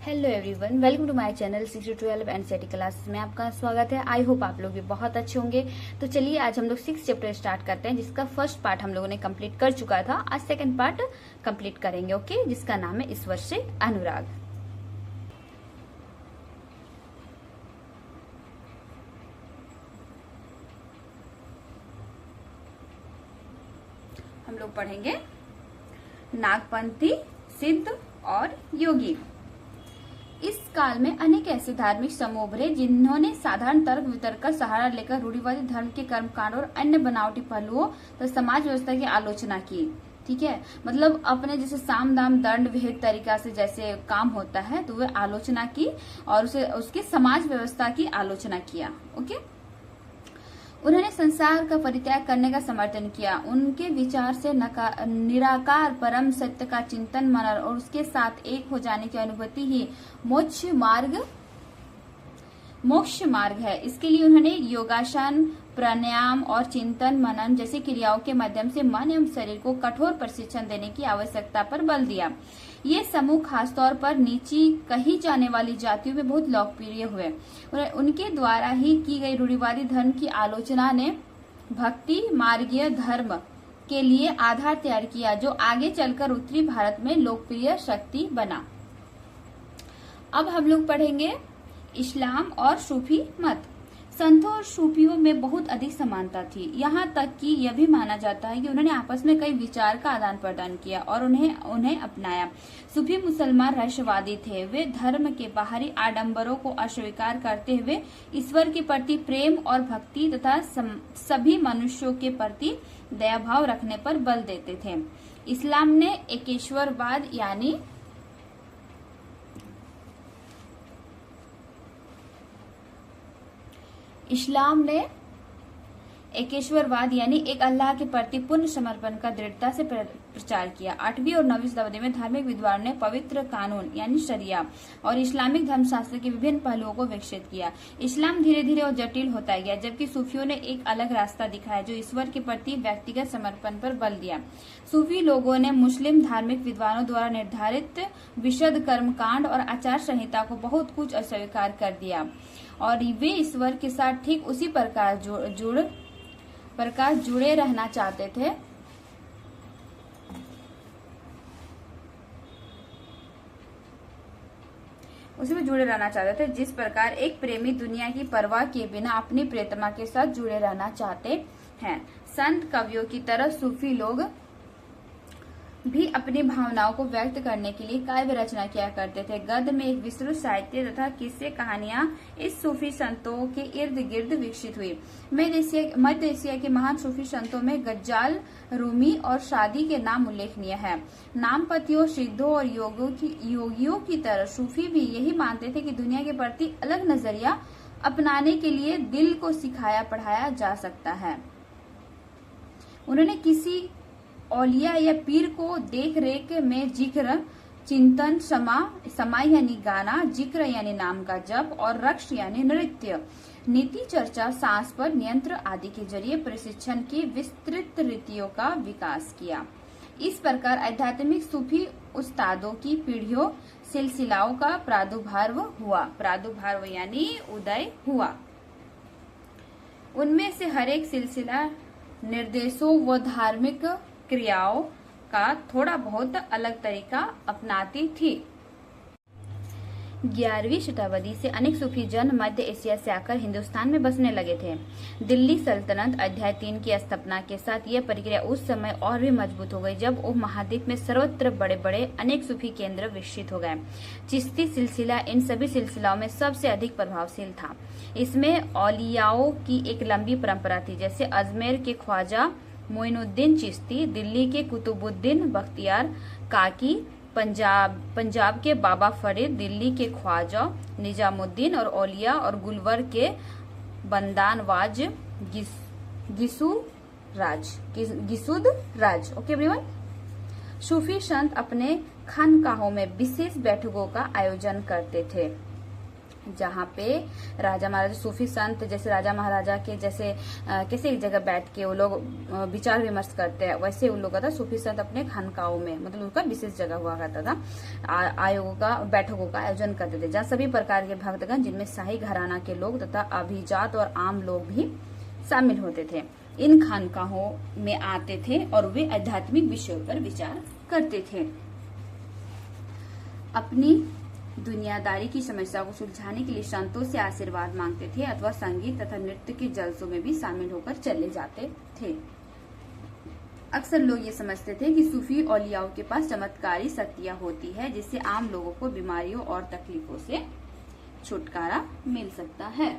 Hello everyone, welcome to my channel 6-12 NCERT classes में आपका स्वागत है। आई होप आप लोग भी बहुत अच्छे होंगे। तो चलिए आज हम लोग 6 चैप्टर स्टार्ट करते हैं, जिसका फर्स्ट पार्ट हम लोगों ने कंप्लीट कर चुका था। आज सेकंड पार्ट कंप्लीट करेंगे, ओके, जिसका नाम है ईश्वर से अनुराग। हम लोग पढ़ेंगे नागपंथी, सिद्ध और योगी। इस काल में अनेक ऐसे धार्मिक समूह उभरे जिन्होंने साधारण तर्क वितर्क का सहारा लेकर रूढ़िवादी धर्म के कर्मकांड और अन्य बनावटी पहलुओं तथा समाज व्यवस्था की आलोचना की। ठीक है, मतलब अपने जैसे साम दाम दंड विहित तरीका से जैसे काम होता है तो वे आलोचना की और उसके समाज व्यवस्था की आलोचना किया। ओके, उन्होंने संसार का परित्याग करने का समर्थन किया। उनके विचार से निराकार परम सत्य का चिंतन मनन और उसके साथ एक हो जाने की अनुभूति ही मोक्ष मार्ग है। इसके लिए उन्होंने योगासन, प्राणायाम और चिंतन मनन जैसी क्रियाओं के माध्यम से मन एवं शरीर को कठोर प्रशिक्षण देने की आवश्यकता पर बल दिया। ये समूह खासतौर पर नीची कही जाने वाली जातियों में बहुत लोकप्रिय हुए। उनके द्वारा ही की गई रूढ़िवादी धर्म की आलोचना ने भक्ति मार्गीय धर्म के लिए आधार तैयार किया, जो आगे चलकर उत्तरी भारत में लोकप्रिय शक्ति बना। अब हम लोग पढ़ेंगे इस्लाम और सूफी मत। संतों और सूफियों में बहुत अधिक समानता थी, यहाँ तक कि यह भी माना जाता है कि उन्होंने आपस में कई विचार का आदान प्रदान किया और उन्हें अपनाया। सूफी मुसलमान रहस्यवादी थे। वे धर्म के बाहरी आडंबरों को अस्वीकार करते हुए ईश्वर के प्रति प्रेम और भक्ति तथा सभी मनुष्यों के प्रति दयाभाव रखने पर बल देते थे। इस्लाम ने एकेश्वरवाद यानी एक अल्लाह के प्रति पूर्ण समर्पण का दृढ़ता से प्रचार किया। 8वीं और 9वीं शताब्दी में धार्मिक विद्वानों ने पवित्र कानून यानी शरिया और इस्लामिक धर्मशास्त्र के विभिन्न पहलुओं को विकसित किया। इस्लाम धीरे धीरे और जटिल होता गया, जबकि सूफियों ने एक अलग रास्ता दिखाया जो ईश्वर के प्रति व्यक्तिगत समर्पण पर बल दिया। सूफी लोगों ने मुस्लिम धार्मिक विद्वानों द्वारा निर्धारित विशुद्ध कर्मकांड और आचार संहिता को बहुत कुछ अस्वीकार कर दिया और वे ईश्वर के साथ ठीक उसी प्रकार जुड़े रहना चाहते थे जिस प्रकार एक प्रेमी दुनिया की परवाह किए बिना अपनी प्रियतमा के साथ जुड़े रहना चाहते हैं। संत कवियों की तरह सूफी लोग भी अपनी भावनाओं को व्यक्त करने के लिए काव्य रचना किया करते थे। गद्य में एक विस्तृत साहित्य तथा किस्से कहानियां इस सूफी संतों के इर्द गिर्द विकसित हुई। मध्य एशिया के महान सूफी संतों में गज्जाल, रूमी और शादी के नाम उल्लेखनीय है। नामपतियों, सिद्धों और योगियों की तरह सूफी भी यही मानते थे कि दुनिया के प्रति अलग नजरिया अपनाने के लिए दिल को सिखाया पढ़ाया जा सकता है। उन्होंने किसी औलिया या पीर को देख रेख में जिक्र, चिंतन, समाय यानी गाना, जिक्र यानी नाम का जप और रक्ष यानी नृत्य, नीति चर्चा, सांस पर नियंत्रण आदि के जरिए प्रशिक्षण की विस्तृत रीतियों का विकास किया। इस प्रकार आध्यात्मिक सूफी उस्तादों की पीढ़ियों सिलसिलाओं का प्रादुर्भाव यानी उदय हुआ। उनमें से हर एक सिलसिला निर्देशों व धार्मिक क्रियाओं का थोड़ा बहुत अलग तरीका अपनाती थी। 11वीं शताब्दी से अनेक सूफी जन मध्य एशिया से आकर हिंदुस्तान में बसने लगे थे। दिल्ली सल्तनत अध्याय 3 की स्थापना के साथ यह प्रक्रिया उस समय और भी मजबूत हो गई, जब उपमहाद्वीप में सर्वत्र बड़े बड़े अनेक सूफी केंद्र विकसित हो गए। चिश्ती सिलसिला इन सभी सिलसिलाओं में सबसे अधिक प्रभावशील था। इसमें औलियाओं की एक लंबी परंपरा थी, जैसे अजमेर के ख्वाजा मोइनुद्दीन चिश्ती, दिल्ली के कुतुबुद्दीन बख्तियार काकी, पंजाब के बाबा फरीद, दिल्ली के ख्वाजा निजामुद्दीन और औलिया और गुलवर के बंदानवाज गिसुद राज। ओके एवरीवन, सूफी संत अपने खानकाहों में विशेष बैठकों का आयोजन करते थे। जहाँ पे राजा महाराजा सूफी संत जैसे राजा महाराजा के जैसे किसी एक जगह बैठ के वो लोग विचार विमर्श करते हैं, वैसे उन लोगों का सूफी संत अपने खानकाओं में, मतलब उनका विशेष जगह हुआ करता था, आयोगों का बैठकों का आयोजन करते थे, जहाँ सभी प्रकार के भक्तगण जिनमें शाही घराना के लोग तथा अभिजात और आम लोग भी शामिल होते थे, इन खानकाहों में आते थे और वे आध्यात्मिक विषयों पर विचार करते थे। अपनी दुनियादारी की समस्या को सुलझाने के लिए संतों से आशीर्वाद मांगते थे अथवा संगीत तथा नृत्य के जलसों में भी शामिल होकर चले जाते थे। अक्सर लोग ये समझते थे कि सूफी औलियाओं के पास चमत्कारी शक्तियां होती है जिससे आम लोगों को बीमारियों और तकलीफों से छुटकारा मिल सकता है।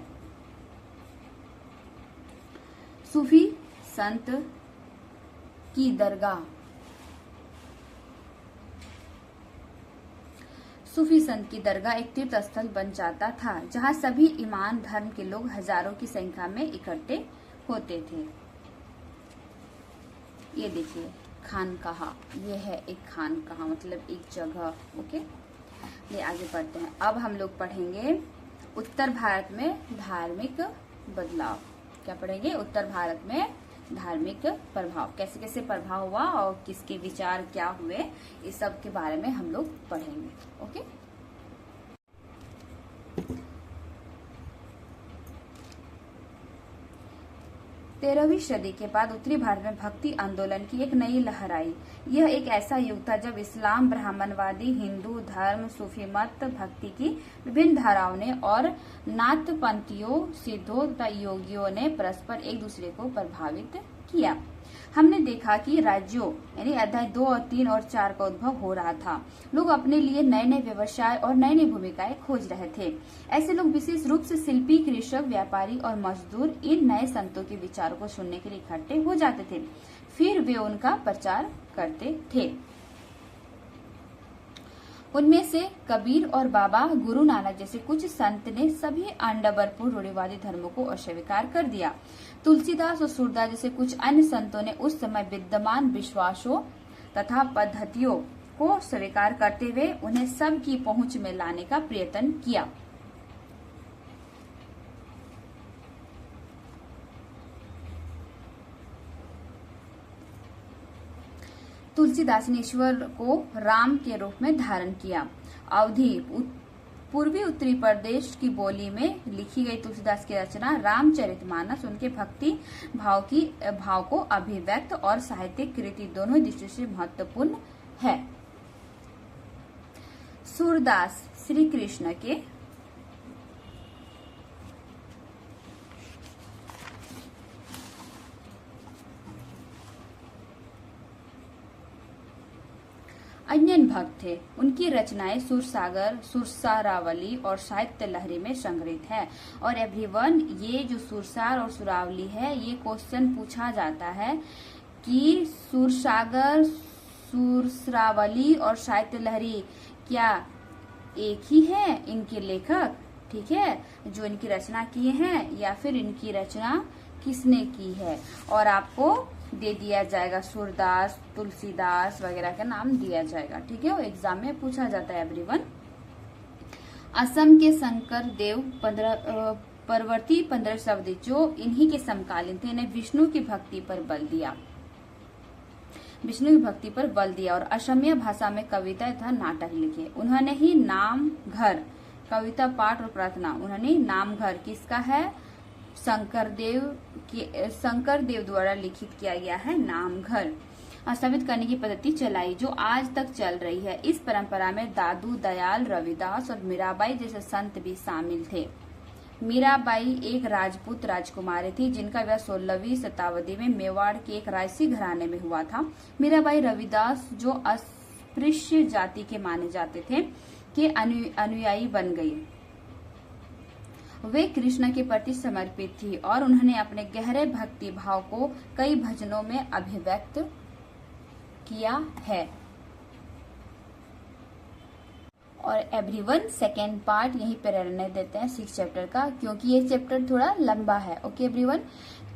सूफी संत की दरगाह। सूफी संत की दरगाह एक तीर्थ स्थल बन जाता था जहां सभी ईमान धर्म के लोग हजारों की संख्या में इकट्ठे होते थे। ये देखिए खानकाहा, ये है एक खानकाहा मतलब एक जगह। ओके, ये आगे पढ़ते हैं। अब हम लोग पढ़ेंगे उत्तर भारत में धार्मिक बदलाव। क्या पढ़ेंगे? उत्तर भारत में धार्मिक प्रभाव, कैसे कैसे प्रभाव हुआ और किसके विचार क्या हुए, इस सब के बारे में हम लोग पढ़ेंगे। ओके, तेरहवीं सदी के बाद उत्तरी भारत में भक्ति आंदोलन की एक नई लहर आई। यह एक ऐसा युग था जब इस्लाम, ब्राह्मणवादी, हिंदू धर्म, सूफी मत, भक्ति की विभिन्न धाराओं ने और नाथपंथियों, सिद्धों तथा योगियों ने परस्पर एक दूसरे को प्रभावित किया। हमने देखा कि राज्यों यानी अध्याय 2 और 3 और 4 का उद्भव हो रहा था। लोग अपने लिए नए नए व्यवसाय और नई नई भूमिकाएं खोज रहे थे। ऐसे लोग विशेष रूप से शिल्पी, कृषक, व्यापारी और मजदूर इन नए संतों के विचारों को सुनने के लिए इकट्ठे हो जाते थे। फिर वे उनका प्रचार करते थे। उनमें से कबीर और बाबा गुरु नानक जैसे कुछ संत ने सभी आंडवरपूर्ण रूढ़िवादी धर्मों को अस्वीकार कर दिया। तुलसीदास और सूरदास जैसे कुछ अन्य संतों ने उस समय विद्यमान विश्वासों तथा पद्धतियों को स्वीकार करते हुए उन्हें सबकी पहुंच में लाने का प्रयत्न किया। तुलसीदास ने ईश्वर को राम के रूप में धारण किया। अवधि पूर्वी उत्तरी प्रदेश की बोली में लिखी गई तुलसीदास की रचना रामचरितमानस उनके भक्ति भाव को अभिव्यक्त और साहित्यिक कृति दोनों दृष्टि से महत्वपूर्ण है। सूरदास श्री कृष्ण के अन्यन भक्त थे। उनकी रचनाएं सुरसागर, सुरसारावली और साहित्य लहरी में संग्रहित है। और एवरीवन, ये जो सुरसार और सुरावली है, ये क्वेश्चन पूछा जाता है कि सुरसागर, सुरसारावली और साहित्य लहरी क्या एक ही है इनके लेखक? ठीक है, जो इनकी रचना किए हैं, या फिर इनकी रचना किसने की है? और आपको दे दिया जाएगा सूरदास, तुलसीदास वगैरह का नाम दिया जाएगा। ठीक है, वो एग्जाम में पूछा जाता है एवरीवन। असम के शंकर देव परवर्ती 15 शब्द जो इन्हीं के समकालीन थे, इन्हें विष्णु की भक्ति पर बल दिया, विष्णु की भक्ति पर बल दिया और असमिया भाषा में कविता तथा नाटक लिखे। उन्होंने ही नाम घर, कविता पाठ और प्रार्थना, उन्होंने नाम घर किसका है? शंकर देव द्वारा लिखित किया गया है नाम घर। स्थापित करने की पद्धति चलाई जो आज तक चल रही है। इस परंपरा में दादू दयाल, रविदास और मीराबाई जैसे संत भी शामिल थे। मीराबाई एक राजपूत राजकुमारी थी जिनका विवाह 16वीं शताब्दी में मेवाड़ के एक राजसी घराने में हुआ था। मीराबाई रविदास, जो अस्पृश्य जाति के माने जाते थे, के अनुयायी बन गई। वे कृष्ण के प्रति समर्पित थी और उन्होंने अपने गहरे भक्ति भाव को कई भजनों में अभिव्यक्त किया है। और एवरीवन, सेकेंड पार्ट यहीं पे रहने देते हैं 6 चैप्टर का, क्योंकि ये चैप्टर थोड़ा लंबा है। ओके एवरीवन,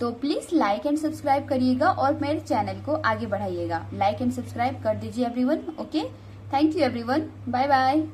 तो प्लीज लाइक एंड सब्सक्राइब करिएगा और मेरे चैनल को आगे बढ़ाइएगा। लाइक एंड सब्सक्राइब कर दीजिए everyone. Okay, thank you everyone, bye bye.